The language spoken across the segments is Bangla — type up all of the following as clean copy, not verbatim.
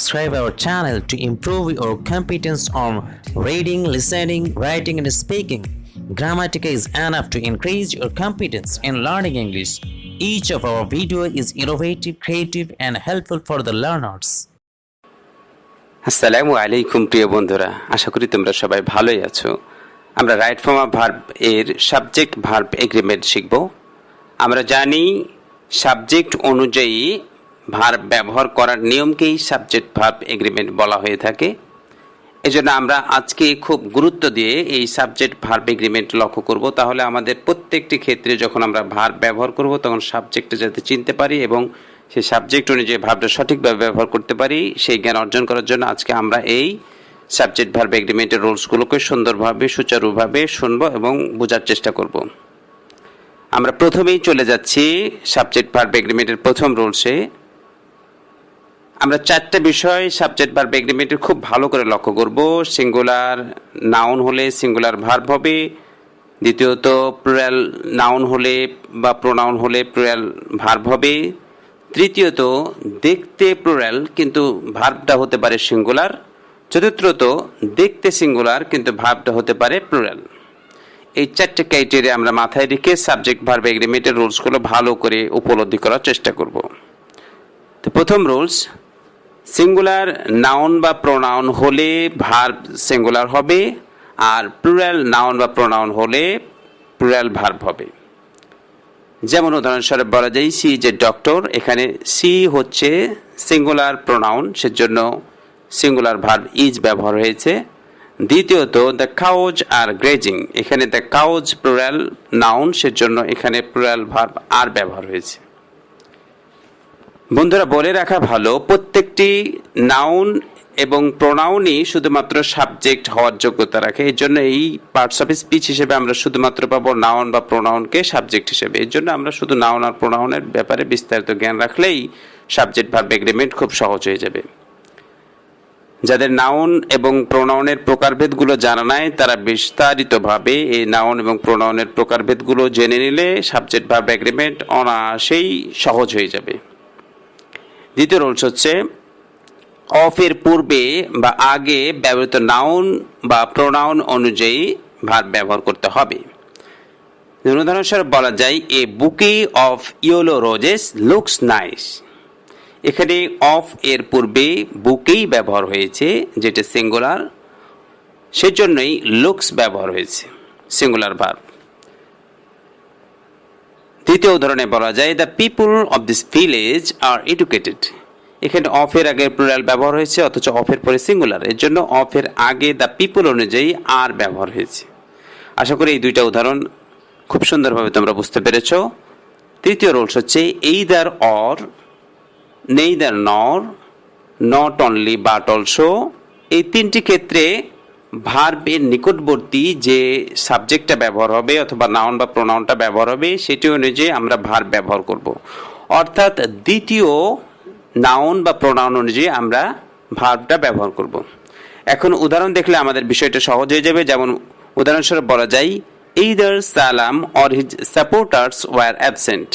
subscribe our channel to improve your competence on reading, listening, writing, and speaking. Grammatica is enough to increase your competence in learning English. Each of our video is innovative, creative, and helpful for the learners. আসসালামু আলাইকুম প্রিয় বন্ধুরা, আশা করি তোমরা সবাই ভালোই আছো। আমরা রাইট ফর্ম অফ ভার্ব এর সাবজেক্ট ভার্ব এগ্রিমেন্ট শিখব। আমরা জানি সাবজেক্ট অনুযায়ী ভার্ব ব্যবহার করার নিয়মকেই সাবজেক্ট ভার্ব এগ্রিমেন্ট বলা হয়ে থাকে। এজন্য আমরা আজকে খুব গুরুত্ব দিয়ে এই সাবজেক্ট ভার্ব এগ্রিমেন্ট লক্ষ্য করব। তাহলে আমাদের প্রত্যেকটি ক্ষেত্রে যখন আমরা ভার্ব ব্যবহার করব তখন সাবজেক্টটা যাতে চিনতে পারি এবং সেই সাবজেক্ট অনুযায়ী ভার্বটা সঠিকভাবে ব্যবহার করতে পারি, সেই জ্ঞান অর্জন করার জন্য আজকে আমরা এই সাবজেক্ট ভার্ব এগ্রিমেন্টের রুলসগুলোকে সুন্দরভাবে সুচারুভাবে শুনব এবং বোঝার চেষ্টা করব। আমরা প্রথমেই চলে যাচ্ছি সাবজেক্ট ভার্ব এগ্রিমেন্টের প্রথম রুলসে। আমরা চারটে বিষয় সাবজেক্ট ভার্ব এগ্রিমেন্টের খুব ভালো করে লক্ষ্য করব। সিঙ্গুলার নাউন হলে সিঙ্গুলার ভার্ব হবে, দ্বিতীয়ত প্লুরাল নাউন হলে বা প্রোনাউন হলে প্লুরাল ভার্ব হবে, তৃতীয়ত দেখতে প্লুরাল কিন্তু ভার্বটা হতে পারে সিঙ্গুলার, চতুর্থত দেখতে সিঙ্গুলার কিন্তু ভার্বটা হতে পারে প্লুরাল। এই চারটে ক্রাইটেরিয়া আমরা মাথায় রেখে সাবজেক্ট ভার্ব এগ্রিমেন্টের রুলসগুলো ভালো করে উপলব্ধি করার চেষ্টা করব। তো প্রথম রুলস, সিঙ্গুলার নাউন বা প্রোনাউন হলে ভার্ব সিঙ্গুলার হবে, আর প্লুরাল নাউন বা প্রোনাউন হলে প্লুরাল ভার্ব হবে। যেমন উদাহরণস্বরূপ বলা যায় সি ইজ এ ডক্টর, এখানে সি হচ্ছে সিঙ্গুলার প্রোনাউন, সেজন্য সিঙ্গুলার ভার্ব ইজ ব্যবহার হয়েছে। দ্বিতীয়ত দ্য কাউজ আর গ্রেজিং, এখানে দ্য কাউজ প্লুরাল নাউন, সেজন্য এখানে প্লুরাল ভার্ব আর ব্যবহার হয়েছে। বন্ধুরা, বলে রাখা ভালো, প্রত্যেকটি নাউন এবং প্রোনাউনই শুধুমাত্র সাবজেক্ট হওয়ার যোগ্যতা রাখে। এর জন্য এই পার্টস অফ স্পিচ হিসেবে আমরা শুধুমাত্র পাবো নাউন বা প্রোনাউনকে সাবজেক্ট হিসেবে। এর জন্য আমরা শুধু নাউন আর প্রোনাউনের ব্যাপারে বিস্তারিত জ্ঞান রাখলেই সাবজেক্ট ভার্ব এগ্রিমেন্ট খুব সহজ হয়ে যাবে। যাদের নাউন এবং প্রোনাউনের প্রকারভেদগুলো জানা নাই তারা বিস্তারিতভাবে এই নাউন এবং প্রোনাউনের প্রকারভেদগুলো জেনে নিলে সাবজেক্ট ভার্ব এগ্রিমেন্ট অনায়াসেই সহজ হয়ে যাবে। দ্বিতীয় রুলস হচ্ছে অফ এর পূর্বে বা আগে ব্যবহৃত নাউন বা প্রোনাউন অনুযায়ী ভার্ব ব্যবহার করতে হবে। উদাহরণস্বরূপ বলা যায় এ বুকে of yellow roses looks nice, এখানে অফ এর পূর্বে বুকেই ব্যবহার হয়েছে যেটা সিঙ্গুলার, সেজন্যই লুকস ব্যবহার হয়েছে সিঙ্গুলার ভার্ব। তৃতীয় উদাহরণে বলা যায় the people of this village are educated, এখানে অফের আগে প্লুরাল ব্যবহার হয়েছে অথচ অফের পরে সিঙ্গুলার, এর জন্য অফের আগে দ্য পিপল অনুযায়ী আর ব্যবহার হয়েছে। আশা করি এই দুইটা উদাহরণ খুব সুন্দরভাবে তোমরা বুঝতে পেরেছ। তৃতীয় রুলস হচ্ছে এইদার অর, নেইদার নর, নট অনলি বাট অলসো, এই তিনটি ক্ষেত্রে ভার্বের নিকটবর্তী যে সাবজেক্টটা ব্যবহার হবে অথবা নাউন বা প্রোনাউনটা ব্যবহার হবে সেটি অনুযায়ী আমরা ভার্ব ব্যবহার করব। অর্থাৎ দ্বিতীয় নাউন বা প্রোনাউন অনুযায়ী আমরা ভার্বটা ব্যবহার করব। এখন উদাহরণ দেখলে আমাদের বিষয়টা সহজ হয়ে যাবে। যেমন উদাহরণস্বরূপ বলা যায় either সালাম or his supporters were absent,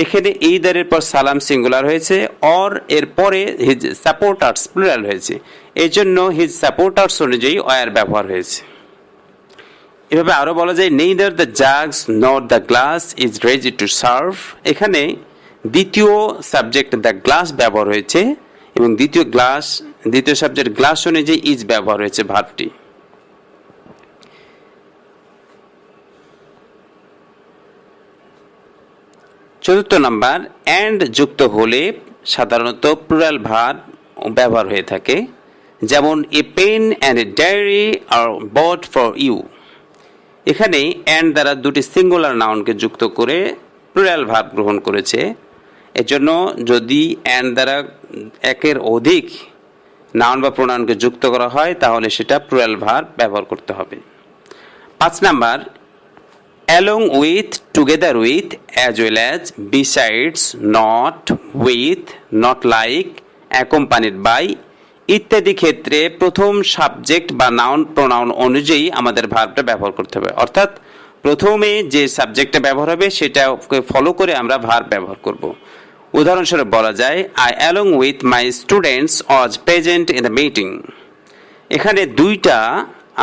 এখানে either এর পর সালাম সিঙ্গুলার হয়েছে, অর এর পরে his supporters প্লুরাল হয়েছে, এই জন্য his supporters অনুযায়ী were ব্যবহার হয়েছে। এভাবে আরো বলা যায় neither the jugs nor the glass is ready to serve, এখানে দ্বিতীয় সাবজেক্ট দ্য গ্লাস ব্যবহার হয়েছে এবং দ্বিতীয় সাবজেক্ট গ্লাস অনুযায়ী ইজ ব্যবহার হয়েছে ভার্বটি। চতুর্থ নাম্বার, অ্যান্ড যুক্ত হলে সাধারণত প্লুরাল ভার্ব ব্যবহার হয়ে থাকে। যেমন a pen and a diary are bought for you, এখানে অ্যান্ড দ্বারা দুটি সিঙ্গুলার নাউনকে যুক্ত করে প্লুরাল ভার্ব গ্রহণ করেছে। এজন্য যদি অ্যান্ড দ্বারা একের অধিক নাউন বা প্রোনাউনকে যুক্ত করা হয় তাহলে সেটা প্লুরাল ভার্ব ব্যবহার করতে হবে। 5 number, along with, together with, as well as, besides, not, with, not like, accompanied by ইত্যাদি ক্ষেত্রে প্রথম সাবজেক্ট বা নাউন প্রোনাউন অনুযায়ী আমাদের ভার্বটা ব্যবহার করতে হবে। অর্থাৎ প্রথমে যে সাবজেক্টটা ব্যবহার হবে সেটাকে ফলো করে আমরা ভার্ব ব্যবহার করব। উদাহরণস্বরূপ বলা যায় I along with my students was present in the meeting. এখানে দুইটা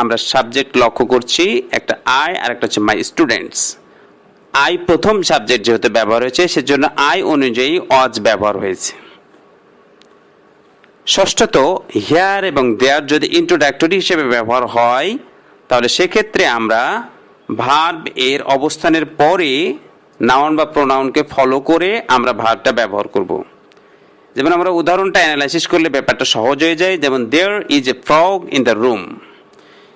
আমরা সাবজেক্ট লক্ষ্য করছি, একটা আই আর একটা হচ্ছে মাই স্টুডেন্টস। আই প্রথম সাবজেক্ট যেহেতু ব্যবহার হয়েছে সেজন্য আই অনুযায়ী ওয়াজ ব্যবহার হয়েছে। ষষ্ঠত, হিয়ার এবং দেয়ার যদি ইন্ট্রোডাক্টরি হিসেবে ব্যবহার হয় তাহলে সেক্ষেত্রে আমরা ভার্ব এর অবস্থানের পরে নাউন বা প্রোনাউনকে ফলো করে আমরা ভার্বটা ব্যবহার করব। যেমন আমরা উদাহরণটা অ্যানালাইসিস করলে ব্যাপারটা সহজ হয়ে যায়। যেমন there is a frog in the room,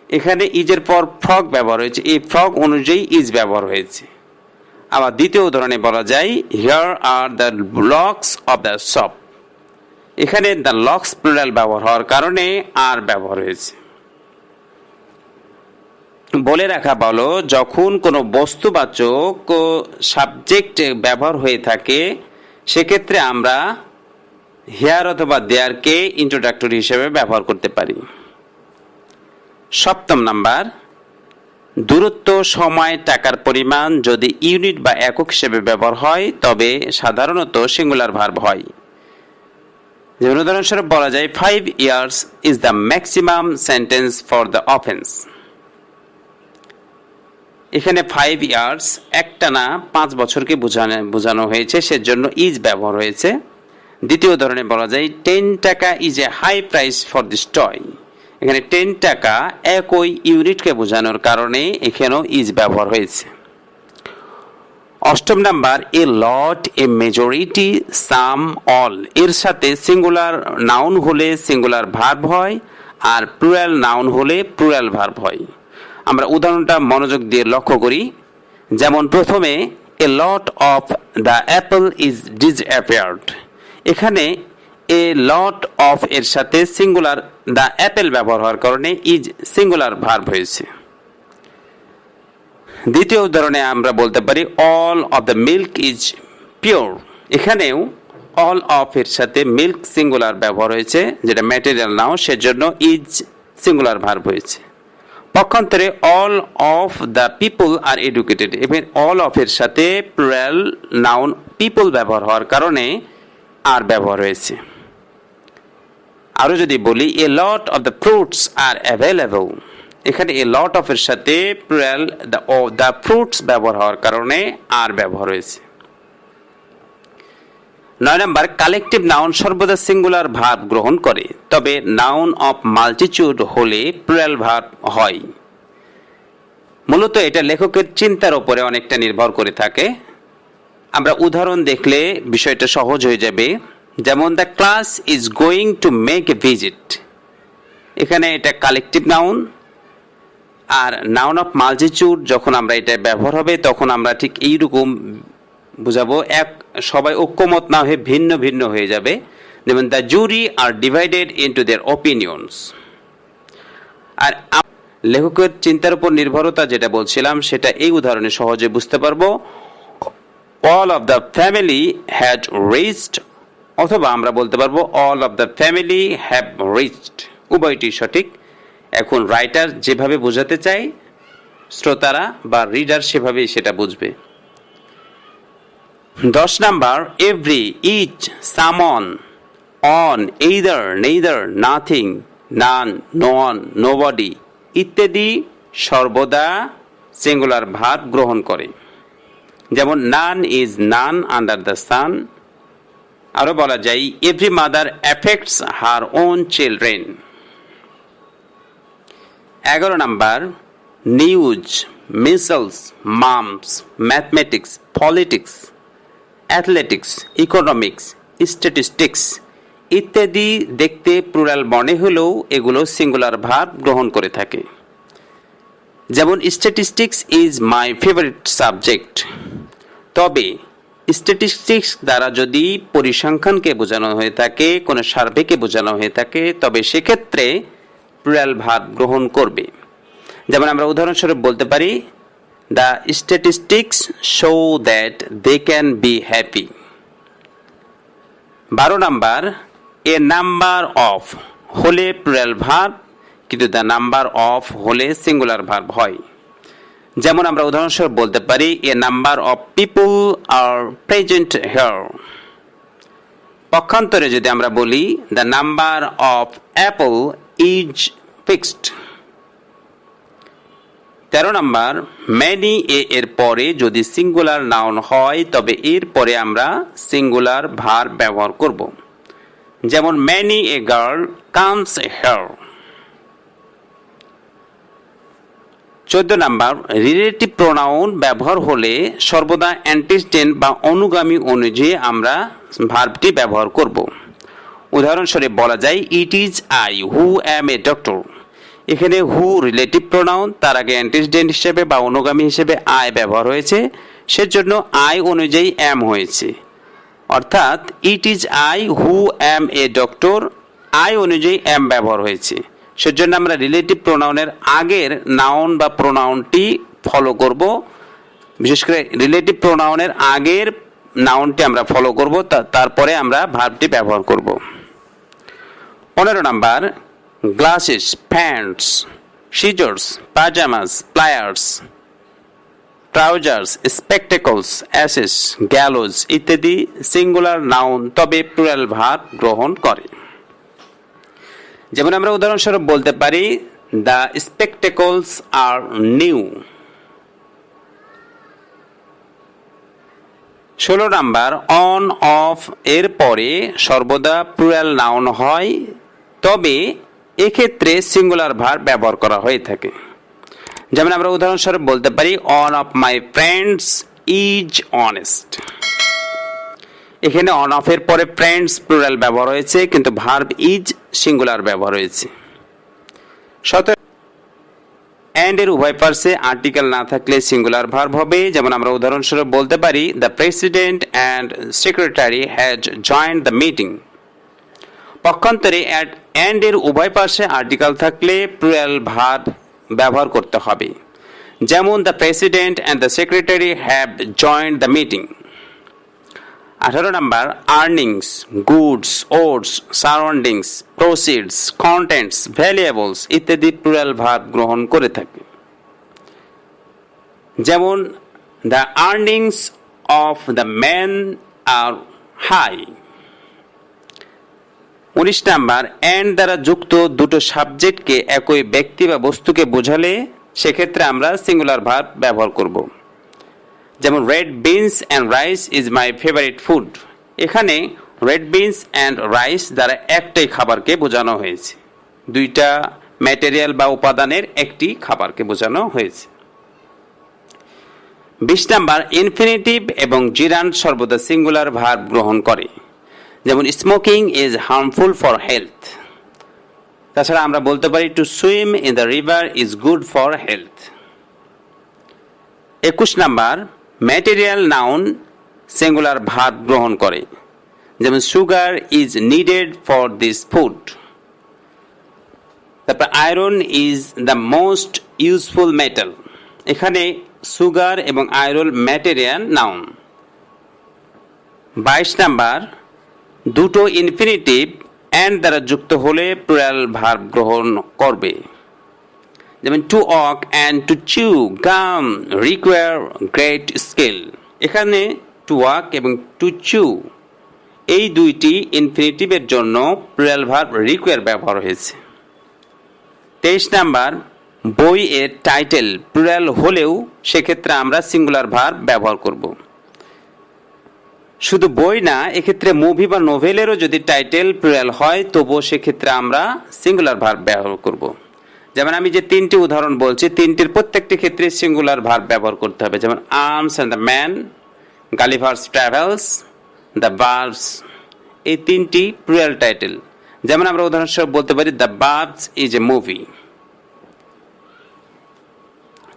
এখানে ইজের পর ফ্রগ ব্যবহার হয়েছে, এই ফ্রগ অনুযায়ী ইজ ব্যবহার হয়েছে। আবার দ্বিতীয় উদাহরণে বলা যায় here are the locks of the shop, এখানে দ্য লক্স প্লুরাল ব্যবহার হওয়ার কারণে আর ব্যবহার হয়েছে। বলে রাখা ভালো, যখন কোনো বস্তুবাচক সাবজেক্ট ব্যবহার হয়ে থাকে সেক্ষেত্রে আমরা হিয়ার অথবা দেয়ারকে ইন্ট্রোডাক্টরি হিসেবে ব্যবহার করতে পারি। সপ্তম নাম্বার, দূরত্ব, সময়, টাকার পরিমাণ যদি ইউনিট বা একক হিসেবে ব্যবহার হয় তবে সাধারণত সিঙ্গুলার ভার্ব হয়। যেমন উদাহরণস্বরূপ বলা যায় 5 years is the maximum sentence for the offence. এখানে 5 years একটানা 5 বছরকে বোঝানো হয়েছে, সেজন্য ইজ ব্যবহার হয়েছে। দ্বিতীয় উদাহরণে বলা যায় 10 টাকা is a high price for this toy, এখানে 10 টাকা একই ইউনিটকে বোঝানোর কারণে এখানেও ইজ ব্যবহার হয়েছে। অষ্টম number, a lot, a majority, some, all এর সাথে সিঙ্গুলার নাউন হলে সিঙ্গুলার ভার্ব হয় আর প্লুরাল নাউন হলে প্লুরাল ভার্ব হয়। আমরা উদাহরণটা মনোযোগ দিয়ে লক্ষ্য করি। যেমন প্রথমে a lot of the apple is disappeared, এখানে এ লট অফ এর সাথে সিঙ্গুলার দ্য অ্যাপেল ব্যবহার হওয়ার কারণে ইজ সিঙ্গুলার ভার্ব হয়েছে। দ্বিতীয় উদাহরণে আমরা বলতে পারি all of the milk is pure, এখানেও অল অফ এর সাথে মিল্ক সিঙ্গুলার ব্যবহার হয়েছে যেটা ম্যাটেরিয়াল নাও, সেজন্য ইজ সিঙ্গুলার ভার্ব হয়েছে। পক্ষান্তরে all of the people are educated, এবার অল অফ এর সাথে প্লুরাল নাউন পিপল ব্যবহার হওয়ার কারণে আর ব্যবহার হয়েছে। আরো যদি বলি a lot of the fruits are available, এখানে এ লট অফ এর সাথে প্লুরাল দ্য ফ্রুটস ব্যবহার হওয়ার কারণে আর ব্যবহার হয়েছে। 9 নাম্বার, কালেকটিভ নাউন সর্বদা সিঙ্গুলার ভার্ব গ্রহণ করে, তবে নাউন অফ মাল্টিটিউড হলে প্লুরাল ভার্ব হয়। মূলত এটা লেখকের চিন্তার উপরে অনেকটা নির্ভর করে থাকে। আমরা উদাহরণ দেখলে বিষয়টা সহজ হয়ে যাবে। যেমন the class is going to make a visit, এখানে এটা কালেকটিভ নাউন। আর নাউন অফ মাল্টিটিউড যখন আমরা এটা ব্যবহার হবে তখন আমরা ঠিক এইরকম বুঝাবো, সবাই ঐক্যমত না হয়ে ভিন্ন ভিন্ন হয়ে যাবে। যেমন the jury are divided into their opinions. আর লেখকের চিন্তার উপর নির্ভরতা যেটা বলছিলাম সেটা এই উদাহরণে সহজে বুঝতে পারবো। All of the family had reached, অথবা আমরা বলতে পারবো all of the family have reached, উভয়টি সঠিক। এখন রাইটার যেভাবে বোঝাতে চায় শ্রোতারা বা রিডার সেভাবেই সেটা বুঝবে। 10 number, every, each, someone, one, either, neither, nothing, none, no one, nobody ইত্যাদি সর্বদা সিঙ্গুলার ভার্ব গ্রহণ করে। যেমন none is none under the sun. আরো বলা যায় every mother affects her own children. 11 number, news, measles, mumps, mathematics, politics, athletics, economics, statistics ইত্যাদি দেখতে প্লুরাল মনে হলেও এগুলো সিঙ্গুলার ভার্ব গ্রহণ করে থাকে। যেমন statistics is my favourite subject, তবে স্ট্যাটিস্টিক্স দ্বারা যদি পরিসংখ্যানকে বোঝানো হয়ে থাকে, কোনো সার্ভেকে বোঝানো হয়ে থাকে, তবে সেক্ষেত্রে প্লুরাল ভার্ব গ্রহণ করবে। যেমন আমরা উদাহরণস্বরূপ বলতে পারি the statistics show that they can be happy. 12 number, a number of হলে প্লুরাল ভার্ব, কিন্তু দ্য নাম্বার অফ হলে সিঙ্গুলার ভার্ব হয়। যেমন আমরা উদাহরণস্বরূপ বলতে পারি a number of people are present here, পক্ষান্তরে যদি আমরা বলি the number of apple is fixed. 13 number, many এর পরে যদি সিঙ্গুলার নাউন হয় তবে এর পরে আমরা সিঙ্গুলার ভার্ব ব্যবহার করব। যেমন many a girl comes here. 14 number, relative pronoun ব্যবহার হলে সর্বদা অ্যান্টিসিডেন্ট বা অনুগামী অনুযায়ী আমরা ভার্বটি ব্যবহার করব। উদাহরণস্বরূপ বলা যায় it is I who am a doctor. এখানে হু রিলেটিভ প্রোনাউন, তার আগে অ্যান্টিসিডেন্ট হিসেবে বা অনুগামী হিসেবে আই ব্যবহার হয়েছে, সেজন্য আই অনুযায়ী অ্যাম হয়েছে। অর্থাৎ it is I who am a doctor, I অনুযায়ী অ্যাম ব্যবহার হয়েছে, সেজন্য আমরা রিলেটিভ প্রোনাউনের আগের নাউন বা প্রোনাউনটি ফলো করব। বিশেষ করে রিলেটিভ প্রোনাউনের আগের নাউনটি আমরা ফলো করব, তারপরে আমরা ভার্বটি ব্যবহার করব। 15 number, glasses, pants, scissors, pyjamas, pliers, trousers, spectacles, asses, gallows ইত্যাদি সিঙ্গুলার নাউন তবে প্লুরাল ভার্ব গ্রহণ করে। যেমন আমরা উদাহরণস্বরূপ বলতে পারি the spectacles are new. 16 number, one of এর পরে সর্বদা প্লুরাল নাউন হয়, তবে এক্ষেত্রে সিঙ্গুলার ভার্ব ব্যবহার করা হয়ে থাকে। যেমন আমরা উদাহরণস্বরূপ বলতে পারি on of my friends is honest. এখানে অন অফ এর পরে ফ্রেন্ডস প্লুরাল ব্যবহার হয়েছে, কিন্তু ভার্ব ইজ সিঙ্গুলার ব্যবহার হয়েছে। 17 এন্ড এর উভয় পার্শ্বে আর্টিকেল না থাকলে সিঙ্গুলার ভার্ব হবে। যেমন আমরা উদাহরণস্বরূপ বলতে পারি the president and secretary has joined the meeting. পক্ষান্তরে এন্ড এর উভয় পাশে আর্টিকেল থাকলে প্লুরাল ভার্ব ব্যবহার করতে হবে। যেমন the president and the secretary have joined the meeting. 18 number, earnings, goods, odds, surroundings, proceeds, contents, valuables ইত্যাদি প্লুরাল ভার্ব গ্রহণ করে থাকে। যেমন the earnings of the man are high. 19 number, and দ্বারা যুক্ত দুটো সাবজেক্টকে একই ব্যক্তি বা বস্তুকে বোঝালে সেক্ষেত্রে আমরা সিঙ্গুলার ভার্ব ব্যবহার করব। যেমন red beans and rice is my favourite food. এখানে রেড বিনস অ্যান্ড রাইস দ্বারা একটাই খাবারকে বোঝানো হয়েছে, দুইটা ম্যাটেরিয়াল বা উপাদানের একটি খাবারকে বোঝানো হয়েছে। 20 নাম্বার, ইনফিনিটিভ এবং জিরান্ড সর্বদা সিঙ্গুলার ভার্ব গ্রহণ করে। যেমন smoking is harmful for health. তাছাড়া আমরা বলতে পারি to swim in the river is good for health. 21 number, material noun singular verb গ্রহণ করে। যেমন sugar is needed for this food. তারপর iron is the most useful metal. এখানে সুগার এবং আয়রন ম্যাটেরিয়াল নাউন। 22 নাম্বার, দুটো ইনফিনিটিভ অ্যান্ড দ্বারা যুক্ত হলে প্লুরাল ভার্ব গ্রহণ করবে। যেমন to walk and to chew gum require great skill. এখানে টু ওয়াক এবং টু চিউ এই দুইটি ইনফিনিটিভের জন্য প্লুরাল ভার্ব রিকোয়ার ব্যবহার হয়েছে। 23 নাম্বার, বই এর টাইটেল প্লুরাল হলেও সেক্ষেত্রে আমরা সিঙ্গুলার ভার্ব ব্যবহার করব। শুধু বই না, এক্ষেত্রে মুভি বা নোভেলেরও যদি টাইটেল প্লুরাল হয় তবুও সেক্ষেত্রে আমরা সিঙ্গুলার ভার্ব ব্যবহার করব। যেমন আমি যে 3টি উদাহরণ বলছি, 3টির প্রত্যেকটি ক্ষেত্রে সিঙ্গুলার ভার্ব ব্যবহার করতে হবে। যেমন arms and the man, Gulliver's travels, the verbs এই 3টি প্লুরাল টাইটেল। যেমন আমরা উদাহরণস্বরূপ বলতে পারি the verbs is a movie.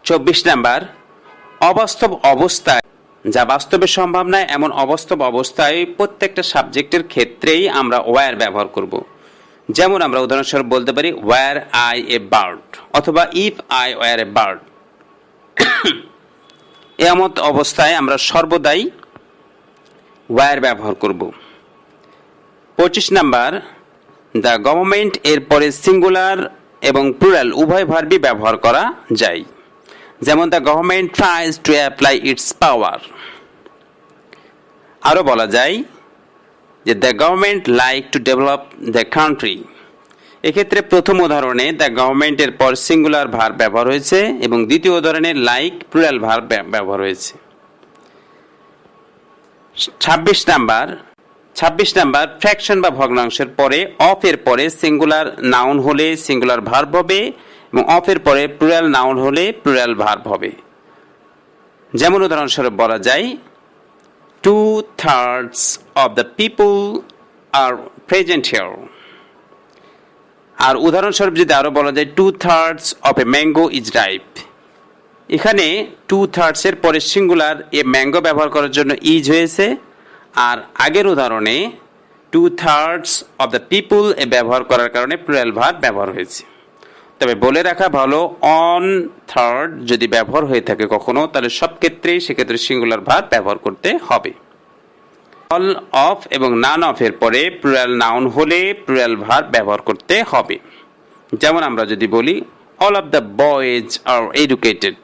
24 number, অবাস্তব অবস্থায় যা বাস্তবে সম্ভব নয় এমন অবাস্তব অবস্থায় প্রত্যেকটা সাবজেক্টের ক্ষেত্রেই আমরা ওয়্যার ব্যবহার করব। যেমন আমরা উদাহরণস্বরূপ বলতে পারি ওয়্যার আই এ বার্ড অথবা if I were a bird. এমত অবস্থায় আমরা সর্বদাই ওয়্যার ব্যবহার করব। 25 নাম্বার, দ্য গভর্নমেন্ট এর পরে সিঙ্গুলার এবং প্লুরাল উভয় ভার্বই ব্যবহার করা যায়। যেমন the government tries to apply its power. আরও বলা যায় যে the government like to develop the country. এক্ষেত্রে প্রথম উদাহরণে দ্য গভর্নমেন্টের পর সিঙ্গুলার ভার্ব ব্যবহার হয়েছে এবং দ্বিতীয় উদাহরণে লাইক প্লুরাল ভার্ব ব্যবহার হয়েছে। ২৬ নাম্বার ফ্র্যাকশন বা ভগ্নাংশের পরে অফ এর পরে সিঙ্গুলার নাউন হলে সিঙ্গুলার ভার্ব হবে এবং অফ এর পরে প্লুরাল নাউন হলে প্লুরাল ভার্ব হবে। যেমন উদাহরণস্বরূপ বলা যায় 2/3 of the people are present here। আর উদাহরণস্বরূপ যদি আরো বলা যায় 2/3 of a mango is ripe। এখানে 2/3 এর পরে সিঙ্গুলার এ ম্যাঙ্গো ব্যবহার করার জন্য ইজ হয়েছে, আর আগের উদাহরণে 2/3 of the people এ ব্যবহার করার কারণে প্লুরাল ভার্ব ব্যবহার হয়েছে। তবে বলে রাখা ভালো, 1/3 যদি ব্যবহার হয়ে থাকে কখনো, তাহলে সব ক্ষেত্রেই সেক্ষেত্রে সিঙ্গুলার ভার্ব ব্যবহার করতে হবে। অল অফ এবং নান অফ এর পরে প্লুরাল নাউন হলে প্লুরাল ভার্ব ব্যবহার করতে হবে। যেমন আমরা যদি বলি all of the boys are educated,